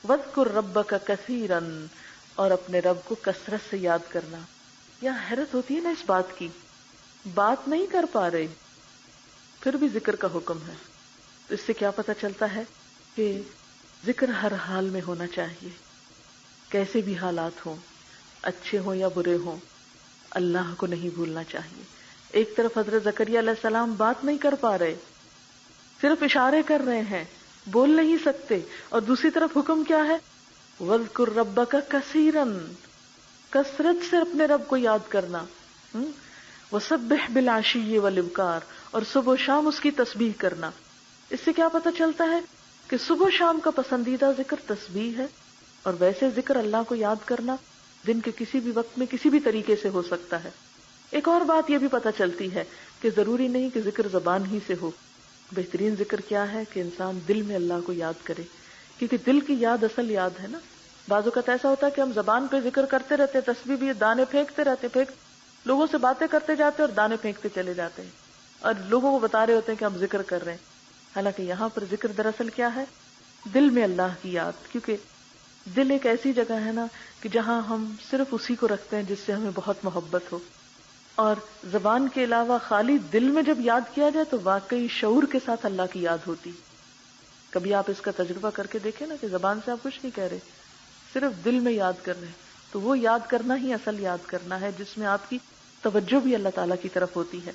Speaker 1: وَاذْكُرْ رَبَّكَ كَثِيرًا، اور اپنے رب کو کثرت سے یاد کرنا۔ یہاں حیرت ہوتی ہے نا اس بات کی، بات نہیں کر پا رہے پھر بھی ذکر کا حکم ہے، تو اس سے کیا پتہ چلتا ہے کہ ذکر ہر حال میں ہونا چاہیے، کیسے بھی حالات ہوں، اچھے ہوں یا برے ہوں، اللہ کو نہیں بھولنا چاہیے۔ ایک طرف حضرت زکریا علیہ السلام بات نہیں کر پا رہے، صرف اشارے کر رہے ہیں، بول نہیں سکتے، اور دوسری طرف حکم کیا ہے، وَاذْكُرْ رَبَّكَ كَثِيرًا، کثرت سے اپنے رب کو یاد کرنا، وَسَبِّحْ بِالْعَشِيِّ وَالْإِبْكَارِ، اور صبح و شام اس کی تسبیح کرنا۔ اس سے کیا پتہ چلتا ہے کہ صبح و شام کا پسندیدہ ذکر تسبیح ہے، اور ویسے ذکر اللہ کو یاد کرنا دن کے کسی بھی وقت میں کسی بھی طریقے سے ہو سکتا ہے۔ ایک اور بات یہ بھی پتہ چلتی ہے کہ ضروری نہیں کہ ذکر زبان ہی سے ہو، بہترین ذکر کیا ہے کہ انسان دل میں اللہ کو یاد کرے، کیونکہ دل کی یاد اصل یاد ہے نا۔ بعض اوقات ایسا ہوتا ہے کہ ہم زبان پہ ذکر کرتے رہتے، تسبیح بھی دانے پھینکتے رہتے، لوگوں سے باتیں کرتے جاتے اور دانے پھینکتے چلے جاتے ہیں، اور لوگوں کو بتا رہے ہوتے ہیں کہ ہم ذکر کر رہے ہیں، حالانکہ یہاں پر ذکر دراصل کیا ہے، دل میں اللہ کی یاد، کیونکہ دل ایک ایسی جگہ ہے نا کہ جہاں ہم صرف اسی کو رکھتے ہیں جس سے ہمیں بہت محبت ہو، اور زبان کے علاوہ خالی دل میں جب یاد کیا جائے تو واقعی شعور کے ساتھ اللہ کی یاد ہوتی۔ کبھی آپ اس کا تجربہ کر کے دیکھیں نا کہ زبان سے آپ کچھ نہیں کہہ رہے، صرف دل میں یاد کر رہے ہیں، تو وہ یاد کرنا ہی اصل یاد کرنا ہے، جس میں آپ کی توجہ بھی اللہ تعالیٰ کی طرف ہوتی ہے۔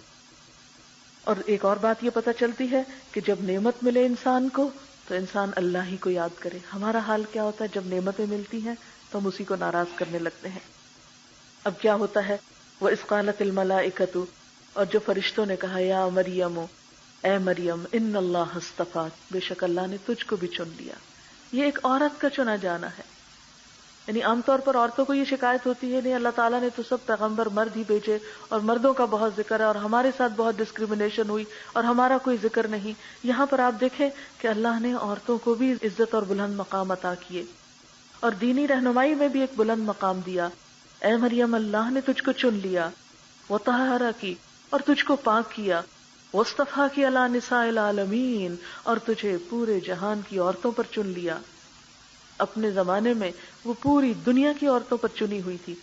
Speaker 1: اور ایک اور بات یہ پتہ چلتی ہے کہ جب نعمت ملے انسان کو تو انسان اللہ ہی کو یاد کرے۔ ہمارا حال کیا ہوتا ہے جب نعمتیں ملتی ہیں تو ہم اسی کو ناراض کرنے لگتے ہیں۔ اب کیا ہوتا ہے، وَإِذْ قَالَتِ الْمَلَائِكَةُ، اور جو فرشتوں نے کہا، یا مریم، اے مریم، ان اللہ اصطفاک، بے شک اللہ نے تجھ کو بھی چن لیا۔ یہ ایک عورت کا چنا جانا ہے، یعنی عام طور پر عورتوں کو یہ شکایت ہوتی ہے نہیں اللہ تعالیٰ نے تو سب پیغمبر مرد ہی بھیجے اور مردوں کا بہت ذکر ہے اور ہمارے ساتھ بہت ڈسکریمنیشن ہوئی اور ہمارا کوئی ذکر نہیں۔ یہاں پر آپ دیکھیں کہ اللہ نے عورتوں کو بھی عزت اور بلند مقام عطا کیے، اور دینی رہنمائی میں بھی ایک بلند مقام دیا۔ اے مریم، اللہ نے تجھ کو چن لیا، وطہرکی، اور تجھ کو پاک کیا، واصطفاکی علی نساء العالمین، اور تجھے پورے جہان کی عورتوں پر چن لیا۔ اپنے زمانے میں وہ پوری دنیا کی عورتوں پر چنی ہوئی تھی۔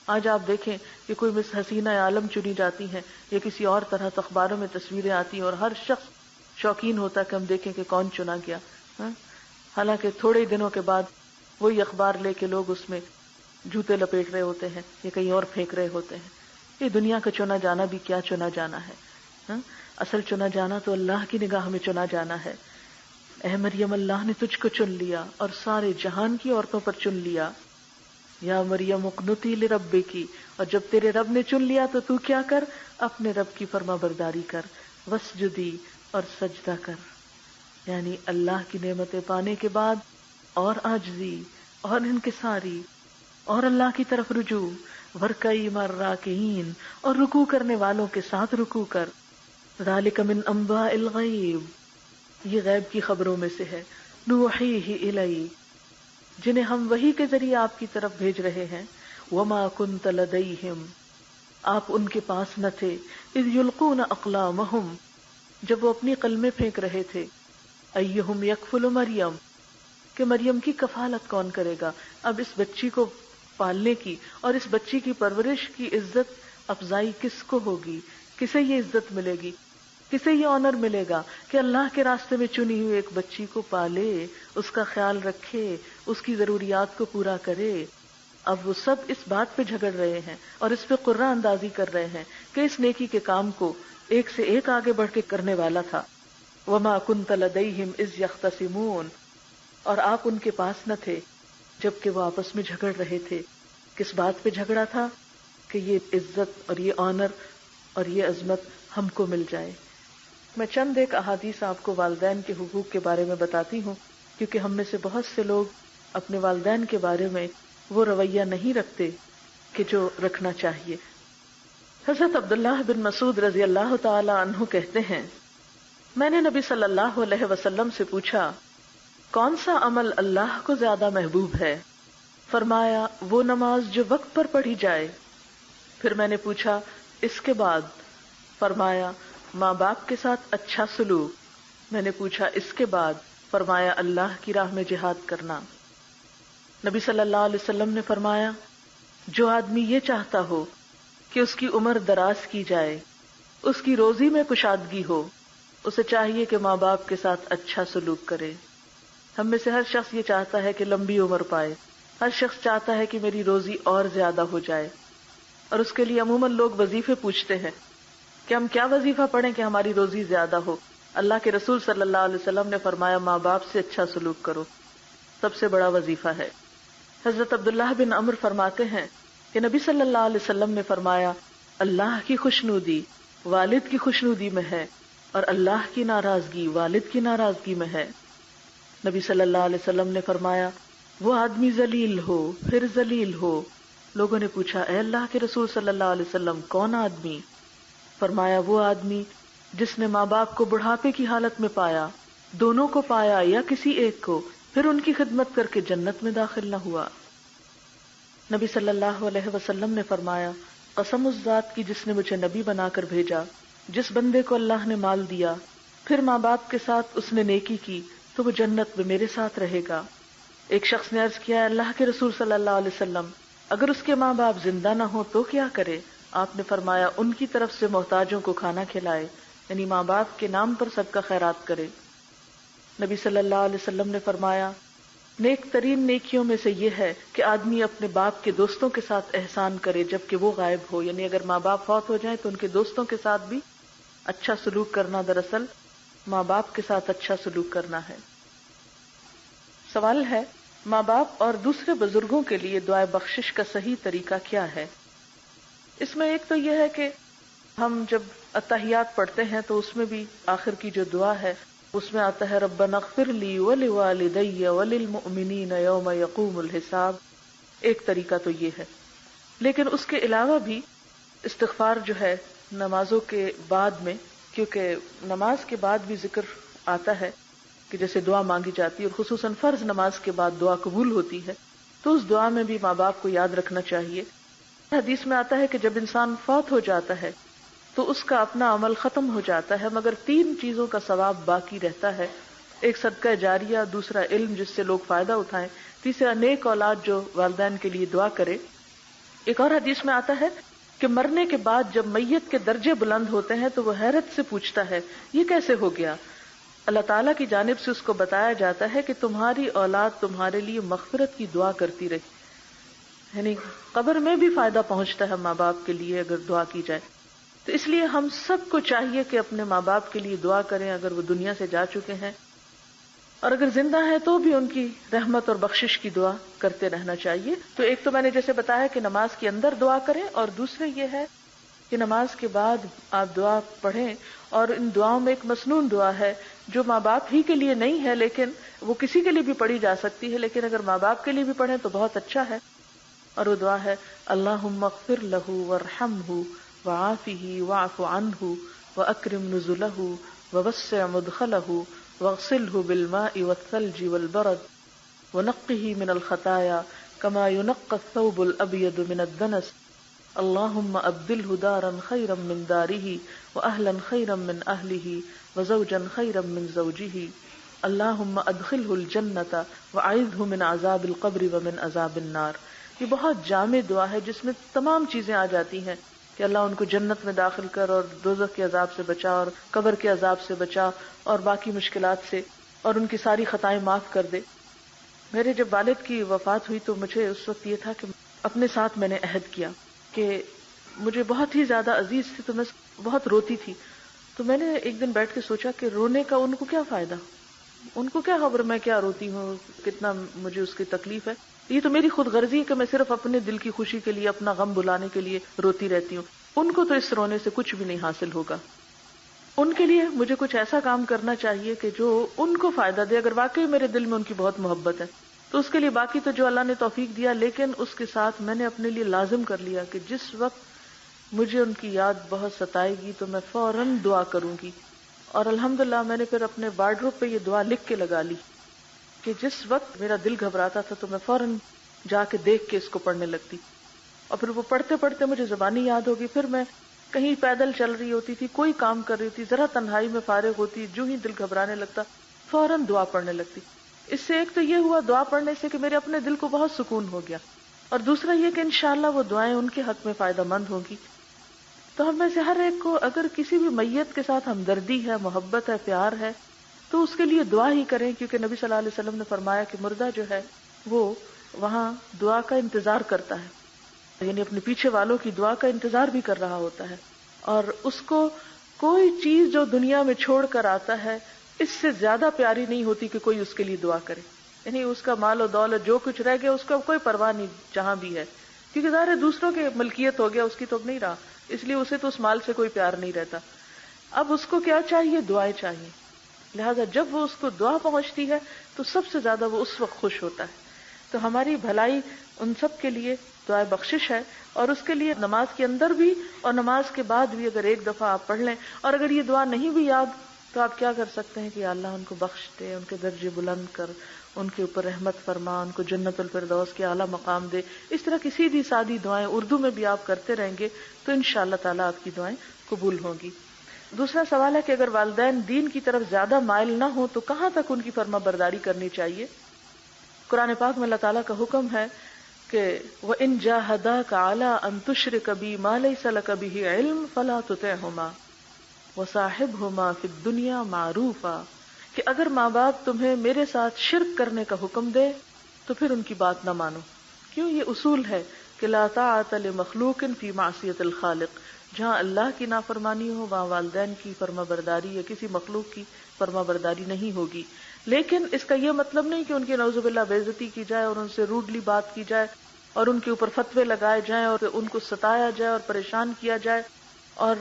Speaker 1: آج آپ دیکھیں کہ کوئی مس حسینہ عالم چنی جاتی ہیں یا کسی اور طرح اخباروں میں تصویریں آتی ہیں اور ہر شخص شوقین ہوتا ہے کہ ہم دیکھیں کہ کون چنا گیا، حالانکہ تھوڑے ہی دنوں کے بعد وہی اخبار لے کے لوگ اس میں جوتے لپیٹ رہے ہوتے ہیں یا کہیں اور پھینک رہے ہوتے ہیں۔ یہ دنیا کا چنا جانا بھی کیا چنا جانا ہے، اصل چنا جانا تو اللہ کی نگاہ میں چنا جانا ہے۔ اے مریم، اللہ نے تجھ کو چن لیا اور سارے جہان کی عورتوں پر چن لیا۔ یا مریم اقنتی لربکی، اور جب تیرے رب نے چن لیا تو تو کیا کر، اپنے رب کی فرما برداری کر، وسجدی، اور سجدہ کر، یعنی اللہ کی نعمتیں پانے کے بعد اور عاجزی اور انکساری اور اللہ کی طرف رجوع، ورکعی مع الراکعین، اور رکوع کرنے والوں کے ساتھ رکوع کر۔ ذالک من انباء الغیب، یہ غیب کی خبروں میں سے ہے، نوحیہ الیک، جنہیں ہم وحی کے ذریعے آپ کی طرف بھیج رہے ہیں۔ وما کنت لدیہم، آپ ان کے پاس نہ تھے، اذ یلقون اقلامہم، جب وہ اپنی قلمیں پھینک رہے تھے، ایہم یکفل مریم، کہ مریم کی کفالت کون کرے گا۔ اب اس بچی کو پالنے کی اور اس بچی کی پرورش کی عزت افزائی کس کو ہوگی، کسے یہ عزت ملے گی، کسے یہ آنر ملے گا کہ اللہ کے راستے میں چنی ہوئی ایک بچی کو پالے، اس کا خیال رکھے، اس کی ضروریات کو پورا کرے۔ اب وہ سب اس بات پہ جھگڑ رہے ہیں اور اس پہ قرآن اندازی کر رہے ہیں کہ اس نیکی کے کام کو ایک سے ایک آگے بڑھ کے کرنے والا تھا. وما كنت لديهم اذ يختصمون، اور آپ ان کے پاس نہ تھے جبکہ وہ آپس میں جھگڑ رہے تھے. کس بات پہ جھگڑا تھا؟ کہ یہ عزت اور یہ آنر اور یہ عظمت ہم کو مل جائے. میں چند ایک احادیث آپ کو والدین کے حقوق کے بارے میں بتاتی ہوں، کیونکہ ہم میں سے بہت سے لوگ اپنے والدین کے بارے میں وہ رویہ نہیں رکھتے کہ جو رکھنا چاہیے. حضرت عبداللہ بن مسعود رضی اللہ تعالی عنہ کہتے ہیں، میں نے نبی صلی اللہ علیہ وسلم سے پوچھا کون سا عمل اللہ کو زیادہ محبوب ہے؟ فرمایا وہ نماز جو وقت پر پڑھی جائے. پھر میں نے پوچھا اس کے بعد؟ فرمایا ماں باپ کے ساتھ اچھا سلوک. میں نے پوچھا اس کے بعد؟ فرمایا اللہ کی راہ میں جہاد کرنا. نبی صلی اللہ علیہ وسلم نے فرمایا جو آدمی یہ چاہتا ہو کہ اس کی عمر دراز کی جائے، اس کی روزی میں کشادگی ہو، اسے چاہیے کہ ماں باپ کے ساتھ اچھا سلوک کرے. ہم میں سے ہر شخص یہ چاہتا ہے کہ لمبی عمر پائے، ہر شخص چاہتا ہے کہ میری روزی اور زیادہ ہو جائے، اور اس کے لیے عموماً لوگ وظیفے پوچھتے ہیں کہ ہم کیا وظیفہ پڑھیں کہ ہماری روزی زیادہ ہو. اللہ کے رسول صلی اللہ علیہ وسلم نے فرمایا ماں باپ سے اچھا سلوک کرو، سب سے بڑا وظیفہ ہے. حضرت عبداللہ بن عمر فرماتے ہیں کہ نبی صلی اللہ علیہ وسلم نے فرمایا اللہ کی خوشنودی والد کی خوشنودی میں ہے اور اللہ کی ناراضگی والد کی ناراضگی میں ہے. نبی صلی اللہ علیہ وسلم نے فرمایا وہ آدمی ذلیل ہو پھر ذلیل ہو. لوگوں نے پوچھا اے اللہ کے رسول صلی اللہ علیہ وسلم کون آدمی؟ فرمایا وہ آدمی جس نے ماں باپ کو بڑھاپے کی حالت میں پایا، دونوں کو پایا یا کسی ایک کو، پھر ان کی خدمت کر کے جنت میں داخل نہ ہوا. نبی صلی اللہ علیہ وسلم نے فرمایا قسم اس ذات کی جس نے مجھے نبی بنا کر بھیجا، جس بندے کو اللہ نے مال دیا پھر ماں باپ کے ساتھ اس نے نیکی کی تو وہ جنت میں میرے ساتھ رہے گا. ایک شخص نے عرض کیا اللہ کے رسول صلی اللہ علیہ وسلم اگر اس کے ماں باپ زندہ نہ ہو تو کیا کرے؟ آپ نے فرمایا ان کی طرف سے محتاجوں کو کھانا کھلائے، یعنی ماں باپ کے نام پر صدقہ خیرات کرے. نبی صلی اللہ علیہ وسلم نے فرمایا نیک ترین نیکیوں میں سے یہ ہے کہ آدمی اپنے باپ کے دوستوں کے ساتھ احسان کرے جبکہ وہ غائب ہو، یعنی اگر ماں باپ فوت ہو جائیں تو ان کے دوستوں کے ساتھ بھی اچھا سلوک کرنا دراصل ماں باپ کے ساتھ اچھا سلوک کرنا ہے. سوال ہے ماں باپ اور دوسرے بزرگوں کے لیے دعائے بخشش کا صحیح طریقہ کیا ہے؟ اس میں ایک تو یہ ہے کہ ہم جب اتحیات پڑھتے ہیں تو اس میں بھی آخر کی جو دعا ہے اس میں آتا ہے ربنا اغفر لی ولوالدی وللمؤمنین یوم یقوم الحساب. ایک طریقہ تو یہ ہے، لیکن اس کے علاوہ بھی استغفار جو ہے نمازوں کے بعد میں، کیونکہ نماز کے بعد بھی ذکر آتا ہے کہ جیسے دعا مانگی جاتی ہے اور خصوصاً فرض نماز کے بعد دعا قبول ہوتی ہے، تو اس دعا میں بھی ماں باپ کو یاد رکھنا چاہیے. حدیث میں آتا ہے کہ جب انسان فوت ہو جاتا ہے تو اس کا اپنا عمل ختم ہو جاتا ہے مگر 3 چیزوں کا ثواب باقی رہتا ہے. ایک صدقہ جاریہ، دوسرا علم جس سے لوگ فائدہ اٹھائیں، تیسرا نیک اولاد جو والدین کے لیے دعا کرے. ایک اور حدیث میں آتا ہے کہ مرنے کے بعد جب میت کے درجے بلند ہوتے ہیں تو وہ حیرت سے پوچھتا ہے یہ کیسے ہو گیا؟ اللہ تعالیٰ کی جانب سے اس کو بتایا جاتا ہے کہ تمہاری اولاد تمہارے لیے مغفرت کی دعا کرتی رہی. یعنی قبر میں بھی فائدہ پہنچتا ہے ماں باپ کے لیے اگر دعا کی جائے. تو اس لیے ہم سب کو چاہیے کہ اپنے ماں باپ کے لیے دعا کریں اگر وہ دنیا سے جا چکے ہیں، اور اگر زندہ ہیں تو بھی ان کی رحمت اور بخشش کی دعا کرتے رہنا چاہیے. تو ایک تو میں نے جیسے بتایا کہ نماز کے اندر دعا کریں، اور دوسرے یہ ہے کہ نماز کے بعد آپ دعا پڑھیں. اور ان دعاؤں میں ایک مسنون دعا ہے جو ماں باپ ہی کے لیے نہیں ہے لیکن وہ کسی کے لیے بھی پڑھی جا سکتی ہے، لیکن اگر ماں باپ کے لیے بھی پڑھیں تو بہت اچھا ہے. اور وہ دعا ہے اللہم اغفر لہ وارحمہ وعافہ واعف عنہ واکرم نزلہ ووسع مدخلہ واغسلہ بالماء والثلج والبرد ونقہ من الخطایا كما ينقى الثوب الابيض من الدنس اللهم ابدله دارا خيرا من داره واهلا خيرا من اهله وزوجا خيرا من زوجه اللهم ادخله الجنة واعذه من عذاب القبر ومن عذاب النار. یہ بہت جامع دعا ہے جس میں تمام چیزیں آ جاتی ہیں کہ اللہ ان کو جنت میں داخل کر اور دوزخ کے عذاب سے بچا اور قبر کے عذاب سے بچا اور باقی مشکلات سے، اور ان کی ساری خطائیں معاف کر دے. میرے جب والد کی وفات ہوئی تو مجھے اس وقت یہ تھا کہ اپنے ساتھ میں نے عہد کیا کہ مجھے بہت ہی زیادہ عزیز تھی تو میں بہت روتی تھی. تو میں نے ایک دن بیٹھ کے سوچا کہ رونے کا ان کو کیا فائدہ, ان کو کیا خبر میں کیا روتی ہوں, کتنا مجھے اس کی تکلیف ہے. یہ تو میری خود غرضی ہے کہ میں صرف اپنے دل کی خوشی کے لیے, اپنا غم بلانے کے لیے روتی رہتی ہوں. ان کو تو اس رونے سے کچھ بھی نہیں حاصل ہوگا. ان کے لیے مجھے کچھ ایسا کام کرنا چاہیے کہ جو ان کو فائدہ دے. اگر واقعی میرے دل میں ان کی بہت محبت ہے تو اس کے لیے باقی تو جو اللہ نے توفیق دیا, لیکن اس کے ساتھ میں نے اپنے لیے لازم کر لیا کہ جس وقت مجھے ان کی یاد بہت ستائے گی تو میں فوراً دعا کروں گی. اور الحمدللہ میں نے پھر اپنے وارڈروب پہ یہ دعا لکھ کے لگا لی کہ جس وقت میرا دل گھبراتا تھا تو میں فوراً جا کے دیکھ کے اس کو پڑھنے لگتی. اور پھر وہ پڑھتے پڑھتے مجھے زبانی یاد ہوگی. پھر میں کہیں پیدل چل رہی ہوتی تھی, کوئی کام کر رہی تھی, ذرا تنہائی میں فارغ ہوتی, جو ہی دل گھبرانے لگتا فوراً دعا پڑھنے لگتی. اس سے ایک تو یہ ہوا دعا پڑھنے سے کہ میرے اپنے دل کو بہت سکون ہو گیا, اور دوسرا یہ کہ انشاءاللہ وہ دعائیں ان کے حق میں فائدہ مند ہوگی. تو ہم میں سے ہر ایک کو اگر کسی بھی میت کے ساتھ ہمدردی ہے, محبت ہے, پیار ہے, تو اس کے لیے دعا ہی کریں, کیونکہ نبی صلی اللہ علیہ وسلم نے فرمایا کہ مردہ جو ہے وہ وہاں دعا کا انتظار کرتا ہے, یعنی اپنے پیچھے والوں کی دعا کا انتظار بھی کر رہا ہوتا ہے. اور اس کو کوئی چیز جو دنیا میں چھوڑ کر آتا ہے اس سے زیادہ پیاری نہیں ہوتی کہ کوئی اس کے لیے دعا کرے. یعنی اس کا مال و دولت جو کچھ رہ گیا اس کا کوئی پرواہ نہیں جہاں بھی ہے, کیونکہ ظاہر دوسروں کے ملکیت ہو گیا, اس کی تو نہیں رہا, اس لیے اسے تو اس مال سے کوئی پیار نہیں رہتا. اب اس کو کیا چاہیے؟ دعائیں چاہیے. لہذا جب وہ اس کو دعا پہنچتی ہے تو سب سے زیادہ وہ اس وقت خوش ہوتا ہے. تو ہماری بھلائی ان سب کے لیے دعائے بخشش ہے, اور اس کے لیے نماز کے اندر بھی اور نماز کے بعد بھی اگر ایک دفعہ آپ پڑھ لیں, اور اگر یہ دعا نہیں بھی یاد تو آپ کیا کر سکتے ہیں کہ اللہ ان کو بخش دے, ان کے درجے بلند کر, ان کے اوپر رحمت فرما, ان کو جنت الفردوس کے اعلیٰ مقام دے. اس طرح کی سیدھی سادی دعائیں اردو میں بھی آپ کرتے رہیں گے تو انشاءاللہ تعالیٰ آپ کی دعائیں قبول ہوں گی. دوسرا سوال ہے کہ اگر والدین دین کی طرف زیادہ مائل نہ ہوں تو کہاں تک ان کی فرما برداری کرنی چاہیے؟ قرآن پاک میں اللہ تعالیٰ کا حکم ہے کہ وَإِن جَاهَدَاكَ عَلَىٰ أَن تُشْرِكَ بِي مَا لَيْسَ لَكَ بِهِ عِلْمٌ فَلَا تُطِعْهُمَا وَصَاحِبْهُمَا فِي الدُّنْيَا مَعْرُوفًا, کہ اگر ماں باپ تمہیں میرے ساتھ شرک کرنے کا حکم دے تو پھر ان کی بات نہ مانو. کیوں؟ یہ اصول ہے کہ لا طاعۃ لمخلوق فی معصیۃ الخالق, جہاں اللہ کی نافرمانی ہو وہاں والدین کی فرما برداری یا کسی مخلوق کی فرما برداری نہیں ہوگی. لیکن اس کا یہ مطلب نہیں کہ ان کی نعوذ باللہ بے عزتی کی جائے اور ان سے روڈلی بات کی جائے اور ان کے اوپر فتوے لگائے جائیں اور ان کو ستایا جائے اور پریشان کیا جائے اور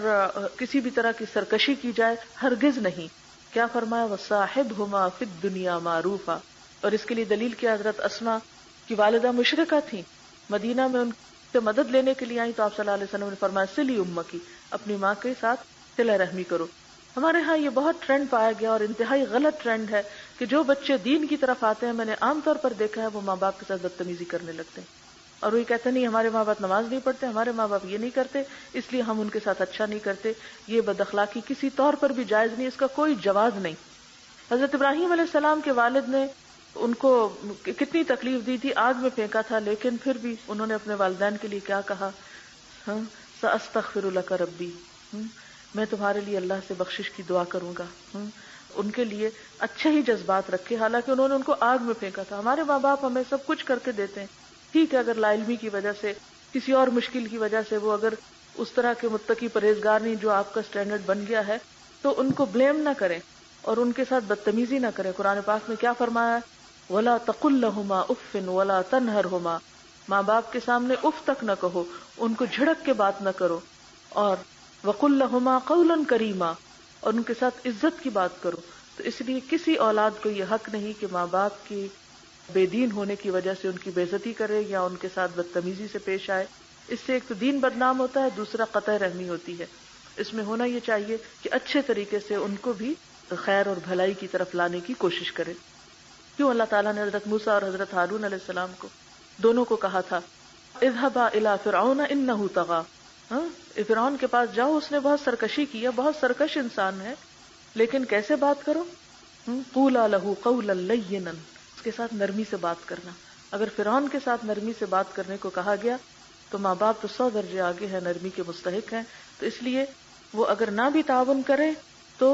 Speaker 1: کسی بھی طرح کی سرکشی کی جائے, ہرگز نہیں. کیا فرمایا؟ وَصَاحِبْهُمَا فِي الدُّنْيَا مَعْرُوفًا. اور اس کے لیے دلیل کیا؟ حضرت اسماء کی والدہ مشرکہ تھیں, مدینہ میں ان سے مدد لینے کے لیے آئی تو آپ صلی اللہ علیہ وسلم نے فرمایا سلی امکی, اپنی ماں کے ساتھ صلہ رحمی کرو. ہمارے ہاں یہ بہت ٹرینڈ پایا گیا اور انتہائی غلط ٹرینڈ ہے کہ جو بچے دین کی طرف آتے ہیں, میں نے عام طور پر دیکھا ہے, وہ ماں باپ کے ساتھ بدتمیزی کرنے لگتے ہیں اور وہی کہتے نہیں ہمارے ماں باپ نماز نہیں پڑھتے, ہمارے ماں باپ یہ نہیں کرتے اس لیے ہم ان کے ساتھ اچھا نہیں کرتے. یہ بد اخلاقی کسی طور پر بھی جائز نہیں, اس کا کوئی جواز نہیں. حضرت ابراہیم علیہ السلام کے والد نے ان کو کتنی تکلیف دی تھی, آگ میں پھینکا تھا, لیکن پھر بھی انہوں نے اپنے والدین کے لیے کیا کہا؟ سأستغفر لک ربی, میں تمہارے لیے اللہ سے بخشش کی دعا کروں گا. ان کے لیے اچھے ہی جذبات رکھے, حالانکہ انہوں نے ان کو آگ میں پھینکا تھا. ہمارے ماں باپ ہمیں سب کچھ کر کے دیتے ہیں, ٹھیک ہے, اگر لا علمی کی وجہ سے کسی اور مشکل کی وجہ سے وہ اگر اس طرح کے متقی پرہیزگار نہیں جو آپ کا سٹینڈرڈ بن گیا ہے تو ان کو بلیم نہ کریں اور ان کے ساتھ بدتمیزی نہ کریں. قرآن پاک میں کیا فرمایا؟ وَلَا تَقُلْ لَهُمَا أُفٍّ وَلَا تَنْهَرْهُمَا, ماں باپ کے سامنے اف تک نہ کہو, ان کو جھڑک کے بات نہ کرو. اور وَقُلْ لَهُمَا قَوْلًا كَرِيمًا, اور ان کے ساتھ عزت کی بات کرو. تو اس لیے کسی اولاد کو یہ حق نہیں کہ ماں باپ کی بے دین ہونے کی وجہ سے ان کی بے عزتی کرے یا ان کے ساتھ بدتمیزی سے پیش آئے. اس سے ایک تو دین بدنام ہوتا ہے, دوسرا قطع رحمی ہوتی ہے. اس میں ہونا یہ چاہیے کہ اچھے طریقے سے ان کو بھی خیر اور بھلائی کی طرف لانے کی کوشش کرے. کیوں اللہ تعالیٰ نے حضرت موسیٰ اور حضرت ہارون علیہ السلام کو دونوں کو کہا تھا اذهبا الى فرعون انه طغى, فرعون کے پاس جاؤ, اس نے بہت سرکشی کی ہے, بہت سرکش انسان ہے, لیکن کیسے بات کرو؟ قولا له قولا لینا, اس کے ساتھ نرمی سے بات کرنا. اگر فرعون کے ساتھ نرمی سے بات کرنے کو کہا گیا تو ماں باپ تو 100 درجے آگے ہیں, نرمی کے مستحق ہیں. تو اس لیے وہ اگر نہ بھی تعاون کرے تو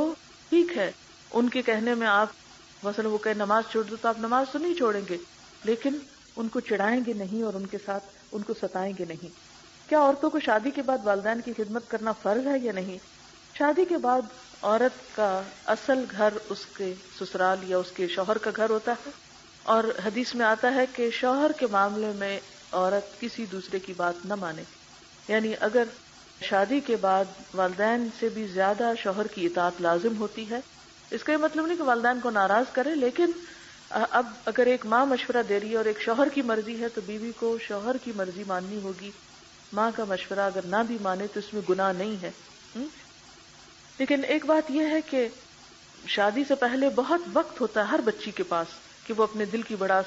Speaker 1: ٹھیک ہے, ان کے کہنے میں آپ مثلا وہ کہے نماز چھوڑ دو تو آپ نماز تو نہیں چھوڑیں گے, لیکن ان کو چڑھائیں گے نہیں اور ان کے ساتھ ان کو ستائیں گے نہیں۔ کیا عورتوں کو شادی کے بعد والدین کی خدمت کرنا فرض ہے یا نہیں؟ شادی کے بعد عورت کا اصل گھر اس کے سسرال یا اس کے شوہر کا گھر ہوتا ہے، اور حدیث میں آتا ہے کہ شوہر کے معاملے میں عورت کسی دوسرے کی بات نہ مانے، یعنی اگر شادی کے بعد والدین سے بھی زیادہ شوہر کی اطاعت لازم ہوتی ہے، اس کا یہ مطلب نہیں کہ والدین کو ناراض کرے، لیکن اب اگر ایک ماں مشورہ دے رہی ہے اور ایک شوہر کی مرضی ہے تو بیوی کو شوہر کی مرضی ماننی ہوگی۔ ماں کا مشورہ اگر نہ بھی مانے تو اس میں گناہ نہیں ہے۔ لیکن ایک بات یہ ہے کہ شادی سے پہلے بہت وقت ہوتا ہے ہر بچی کے پاس کہ وہ اپنے دل کی بڑاس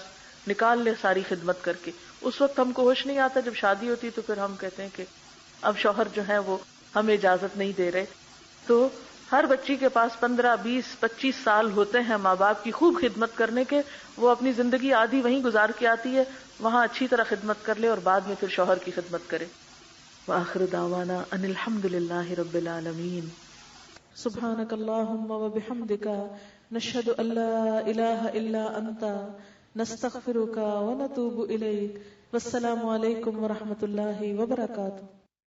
Speaker 1: نکال لے ساری خدمت کر کے۔ اس وقت ہم کو ہوش نہیں آتا، جب شادی ہوتی تو پھر ہم کہتے ہیں کہ اب شوہر جو ہے وہ ہمیں اجازت نہیں دے رہے۔ تو ہر بچی کے پاس 15، 20، 25 سال ہوتے ہیں ماں باپ کی خوب خدمت کرنے کے، وہ اپنی زندگی آدھی وہیں گزار کے آتی ہے، وہاں اچھی طرح خدمت کر لے اور بعد میں پھر شوہر کی خدمت کرے۔ وآخر دعوانا ان الحمد للہ رب العالمین۔ سبحانک اللہم وبحمدک، نشہد ان لا الہ الا انت، نستغفرک ونتوب الیک۔ والسلام علیکم ورحمۃ اللہ وبرکاتہ۔